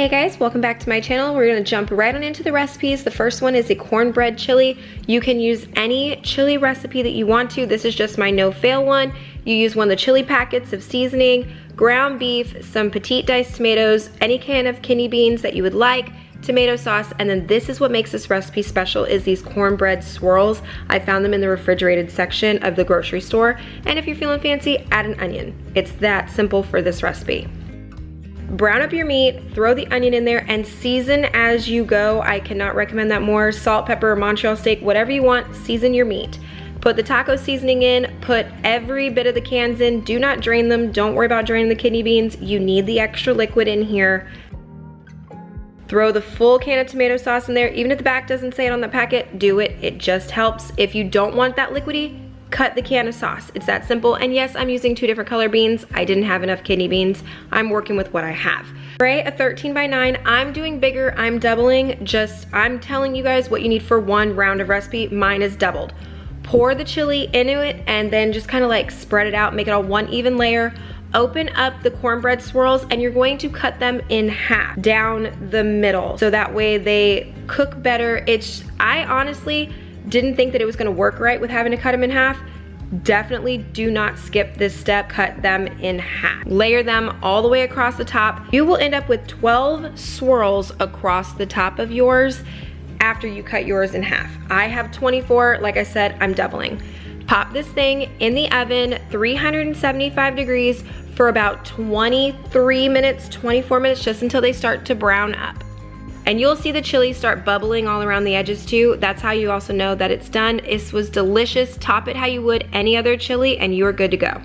Hey guys, welcome back to my channel. We're gonna jump right on into the recipes. The first one is a cornbread chili. You can use any chili recipe that you want to. This is just my no-fail one. You use one of the chili packets of seasoning, ground beef, some petite diced tomatoes, any can of kidney beans that you would like, tomato sauce, and then this is what makes this recipe special is these cornbread swirls. I found them in the refrigerated section of the grocery store, and if you're feeling fancy, add an onion. It's that simple for this recipe. Brown up your meat, throw the onion in there, and season as you go. I cannot recommend that more. Salt, pepper, Montreal steak, whatever you want, season your meat. Put the taco seasoning in, put every bit of the cans in, do not drain them, don't worry about draining the kidney beans. You need the extra liquid in here. Throw the full can of tomato sauce in there. Even if the back doesn't say it on the packet, do it, it just helps. If you don't want that liquidy, cut the can of sauce. It's that simple. And yes, I'm using 2 different color beans. I didn't have enough kidney beans. I'm working with what I have. Spray a 13 by 9. I'm doing bigger, I'm doubling. I'm telling you guys what you need for one round of recipe. Mine is doubled. Pour the chili into it and then just kind of like spread it out, make it all one even layer. Open up the cornbread swirls and you're going to cut them in half down the middle. So that way they cook better. I honestly didn't think that it was gonna work right with having to cut them in half. Definitely do not skip this step, cut them in half. Layer them all the way across the top. You will end up with 12 swirls across the top of yours after you cut yours in half. I have 24, like I said, I'm doubling. Pop this thing in the oven, 375 degrees for about 23 minutes, 24 minutes, just until they start to brown up. And you'll see the chili start bubbling all around the edges too. That's how you also know that it's done. This was delicious. Top it how you would any other chili and you're good to go.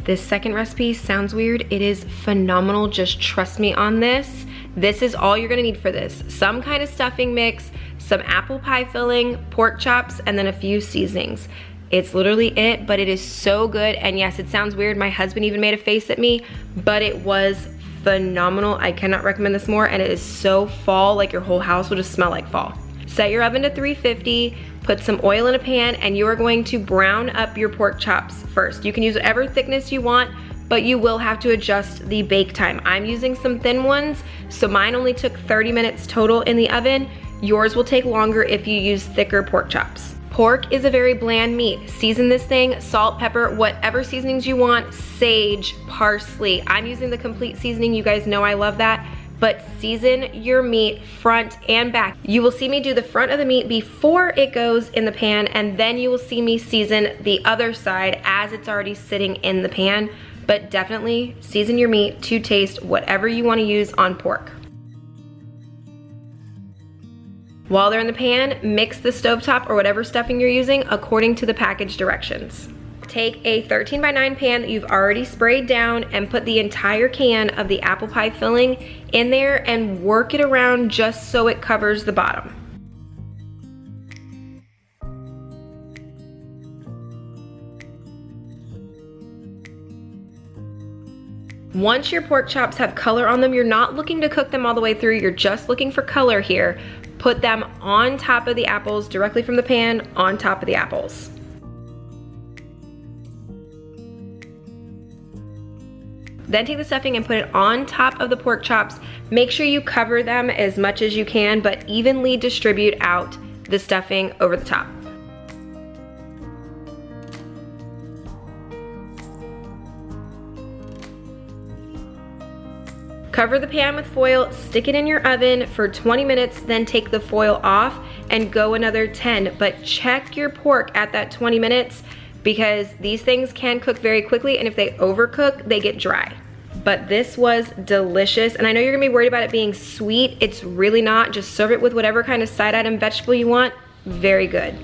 This second recipe sounds weird. It is phenomenal. Just trust me on this. This is all you're gonna need for this. Some kind of stuffing mix, some apple pie filling, pork chops, and then a few seasonings. It's literally it, but it is so good. And yes, it sounds weird. My husband even made a face at me, but it was phenomenal. I cannot recommend this more, and it is so fall, like your whole house will just smell like fall. Set your oven to 350, put some oil in a pan, and you are going to brown up your pork chops first. You can use whatever thickness you want, but you will have to adjust the bake time. I'm using some thin ones, so mine only took 30 minutes total in the oven. Yours will take longer if you use thicker pork chops. Pork is a very bland meat. Season this thing, salt, pepper, whatever seasonings you want, sage, parsley. I'm using the complete seasoning. You guys know I love that. But season your meat front and back. You will see me do the front of the meat before it goes in the pan, and then you will see me season the other side as it's already sitting in the pan. But definitely season your meat to taste whatever you want to use on pork. While they're in the pan, mix the stovetop or whatever stuffing you're using according to the package directions. Take a 13 by 9 pan that you've already sprayed down and put the entire can of the apple pie filling in there and work it around just so it covers the bottom. Once your pork chops have color on them, you're not looking to cook them all the way through, you're just looking for color here. Put them on top of the apples, directly from the pan, on top of the apples. Then take the stuffing and put it on top of the pork chops. Make sure you cover them as much as you can, but evenly distribute out the stuffing over the top. Cover the pan with foil, stick it in your oven for 20 minutes, then take the foil off and go another 10. But check your pork at that 20 minutes because these things can cook very quickly, and if they overcook, they get dry. But this was delicious, and I know you're gonna be worried about it being sweet. It's really not. Just serve it with whatever kind of side item vegetable you want. Very good.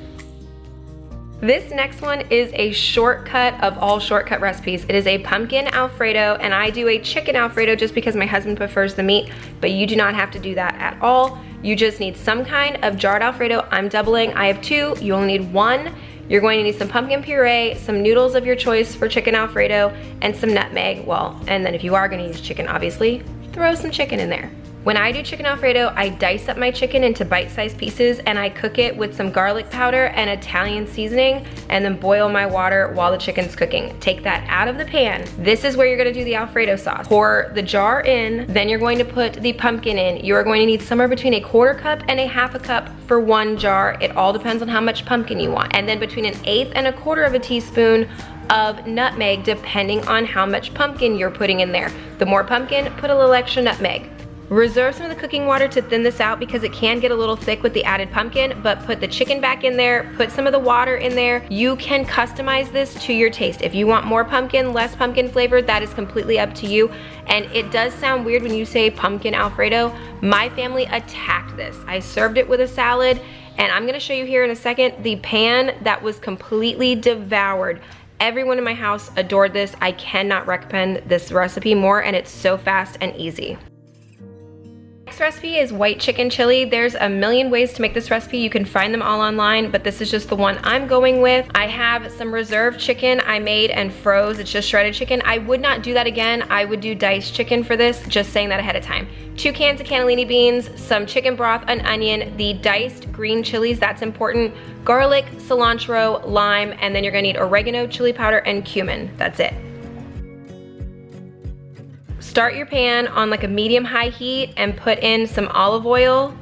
This next one is a shortcut of all shortcut recipes. It is a pumpkin Alfredo, and I do a chicken Alfredo just because my husband prefers the meat, but you do not have to do that at all. You just need some kind of jarred Alfredo. I'm doubling, I have 2, you only need 1. You're going to need some pumpkin puree, some noodles of your choice for chicken Alfredo, and some nutmeg. Well, and then if you are gonna use chicken, obviously, throw some chicken in there. When I do chicken Alfredo, I dice up my chicken into bite-sized pieces and I cook it with some garlic powder and Italian seasoning and then boil my water while the chicken's cooking. Take that out of the pan. This is where you're gonna do the Alfredo sauce. Pour the jar in, then you're going to put the pumpkin in. You're going to need somewhere between a 1/4 cup and a 1/2 cup for one jar. It all depends on how much pumpkin you want. And then between 1/8 and 1/4 of a teaspoon of nutmeg, depending on how much pumpkin you're putting in there. The more pumpkin, put a little extra nutmeg. Reserve some of the cooking water to thin this out because it can get a little thick with the added pumpkin, but put the chicken back in there, put some of the water in there. You can customize this to your taste. If you want more pumpkin, less pumpkin flavor, that is completely up to you. And it does sound weird when you say pumpkin Alfredo. My family attacked this. I served it with a salad, and I'm gonna show you here in a second the pan that was completely devoured. Everyone in my house adored this. I cannot recommend this recipe more, and it's so fast and easy. Next recipe is white chicken chili. There's a million ways to make this recipe. You can find them all online, but this is just the one I'm going with. I have some reserved chicken I made and froze. It's just shredded chicken. I would not do that again. I would do diced chicken for this, just saying that ahead of time. 2 cans of cannellini beans, some chicken broth, an onion, the diced green chilies, that's important, garlic, cilantro, lime, and then you're gonna need oregano, chili powder, and cumin. That's it. Start your pan on like a medium-high heat and put in some olive oil.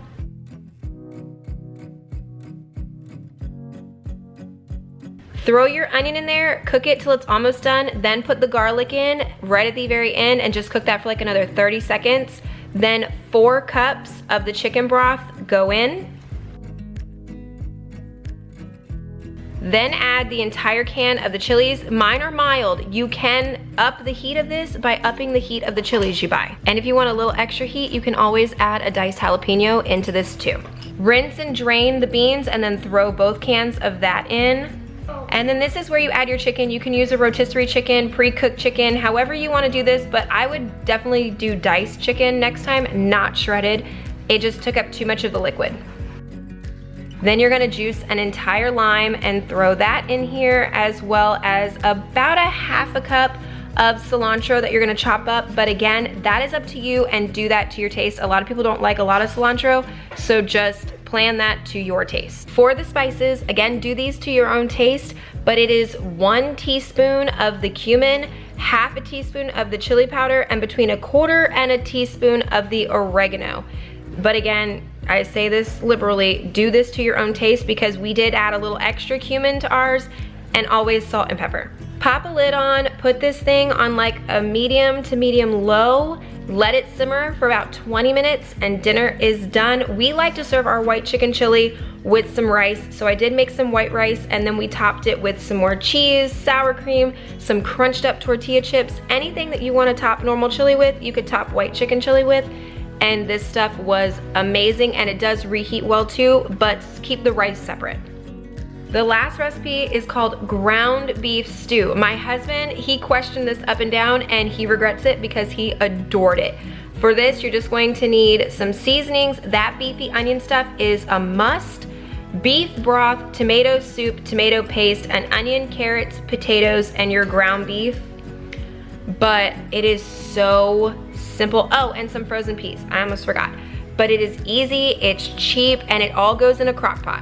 Throw your onion in there, cook it till it's almost done, then put the garlic in right at the very end and just cook that for like another 30 seconds. Then 4 cups of the chicken broth go in. Then add the entire can of the chilies. Mine are mild. You can up the heat of this by upping the heat of the chilies you buy. And if you want a little extra heat, you can always add a diced jalapeno into this too. Rinse and drain the beans and then throw both cans of that in. And then this is where you add your chicken. You can use a rotisserie chicken, pre-cooked chicken, however you want to do this, but I would definitely do diced chicken next time, not shredded. It just took up too much of the liquid. Then you're gonna juice an entire lime and throw that in here, as well as about a 1/2 cup of cilantro that you're gonna chop up. But again, that is up to you and do that to your taste. A lot of people don't like a lot of cilantro, so just plan that to your taste. For the spices, again, do these to your own taste, but it is 1 teaspoon of the cumin, 1/2 teaspoon of the chili powder, and between 1/4 and a teaspoon of the oregano. But again, I say this liberally, do this to your own taste because we did add a little extra cumin to ours, and always salt and pepper. Pop a lid on, put this thing on like a medium to medium low, let it simmer for about 20 minutes and dinner is done. We like to serve our white chicken chili with some rice, so I did make some white rice and then we topped it with some more cheese, sour cream, some crunched up tortilla chips. Anything that you want to top normal chili with, you could top white chicken chili with. And this stuff was amazing, and it does reheat well too, but keep the rice separate. The last recipe is called ground beef stew. My husband, he questioned this up and down and he regrets it because he adored it. For this, you're just going to need some seasonings. That beefy onion stuff is a must. Beef broth, tomato soup, tomato paste, an onion, carrots, potatoes, and your ground beef. But it is so simple. Oh, and some frozen peas. I almost forgot. But it is easy, it's cheap, and it all goes in a crock pot.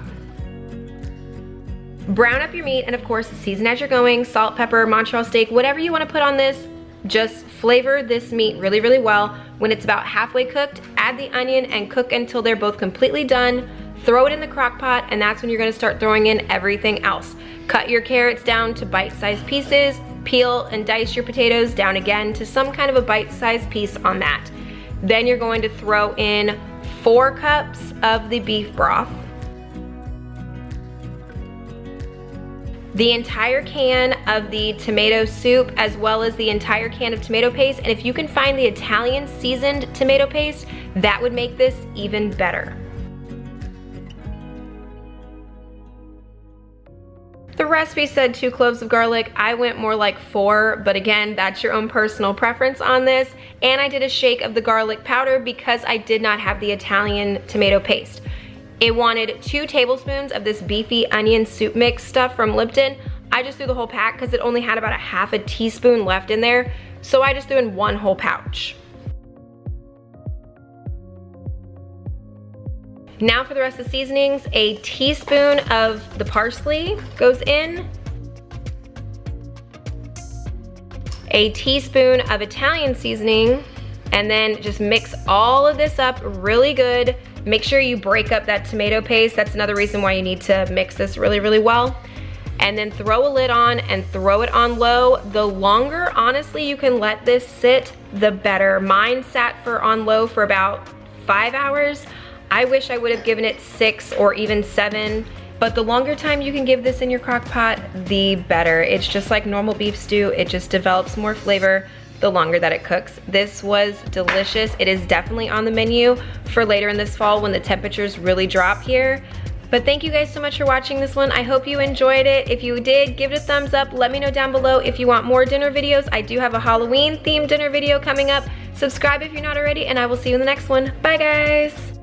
Brown up your meat, and of course, season as you're going. Salt, pepper, Montreal steak, whatever you want to put on this. Just flavor this meat really, really well. When it's about halfway cooked, add the onion and cook until they're both completely done. Throw it in the crock pot, and that's when you're gonna start throwing in everything else. Cut your carrots down to bite-sized pieces. Peel and dice your potatoes down again to some kind of a bite-sized piece on that. Then you're going to throw in 4 cups of the beef broth, the entire can of the tomato soup, as well as the entire can of tomato paste. And if you can find the Italian seasoned tomato paste, that would make this even better. The recipe said 2 cloves of garlic. I went more like 4, but again, that's your own personal preference on this. And I did a shake of the garlic powder because I did not have the Italian tomato paste. It wanted 2 tablespoons of this beefy onion soup mix stuff from Lipton. I just threw the whole pack because it only had about a 1/2 teaspoon left in there. So I just threw in 1 whole pouch. Now for the rest of the seasonings, a teaspoon of the parsley goes in, a teaspoon of Italian seasoning, and then just mix all of this up really good. Make sure you break up that tomato paste. That's another reason why you need to mix this really, really well. And then throw a lid on and throw it on low. The longer, honestly, you can let this sit, the better. Mine sat on low for about 5 hours. I wish I would have given it 6 or even 7. But the longer time you can give this in your crock pot, the better. It's just like normal beef stew. It just develops more flavor the longer that it cooks. This was delicious. It is definitely on the menu for later in this fall when the temperatures really drop here. But thank you guys so much for watching this one. I hope you enjoyed it. If you did, give it a thumbs up. Let me know down below if you want more dinner videos. I do have a Halloween themed dinner video coming up. Subscribe if you're not already, and I will see you in the next one. Bye guys.